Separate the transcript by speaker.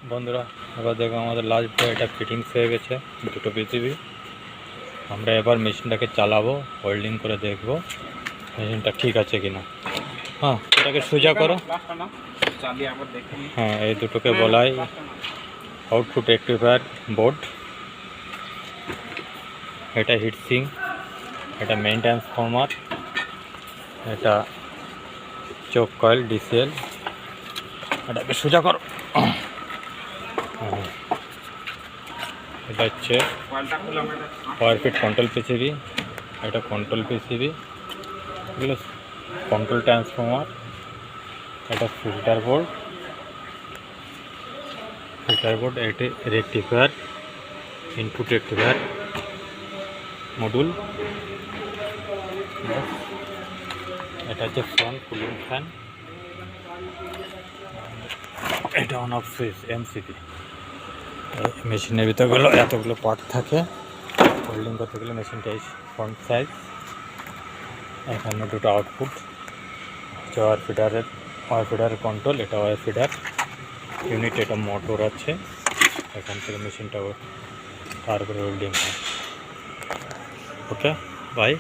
Speaker 1: বন্ধুরা, এবার দেখো আমাদের লাস্ট এটা ফিটিংস হয়ে গেছে দুটো পিসিবি। আমরা এবার মেশিনটাকে চালাবো, হোল্ডিং করে দেখবো মেশিনটা ঠিক আছে কিনা। হ্যাঁ, এটাকে সোজা করো। হ্যাঁ, এই দুটোকে বলাই আউটপুট রেকটিফায়ার বোর্ড। এটা হিটসিং, এটা মেইন ট্রান্সফর্মার, এটা চোক কয়েল ডিসিএল। এটাকে সোজা করো। এটা হচ্ছে পাওয়ার ফিট কন্ট্রোল পিসিবি, এটা কন্ট্রোল পিসিবি, এগুলো কন্ট্রোল ট্রান্সফর্মার, এটা ফিল্টার বোর্ড, এটি রেকটিফায়ার, ইনপুট রেকটিফায়ার মডুল। এটা হচ্ছে ফ্যান, কুলিং ফ্যান, এটা অন অফ সুইচ এমসিপি। মেশিনের ভিতরগুলো এতগুলো পার্ট থাকে, হোল্ডিং করতে গেলে মেশিনটা ফ্রন্ট সাইজ। এখানে দুটো আউটপুট, ওয়ার ফিডারের কন্ট্রোল, এটা ওয়ার ফিডার ইউনিট, এটা মোটর আছে। এখান থেকে মেশিনটা তারপরে হোল্ডিং হয়। ওকে, বাই।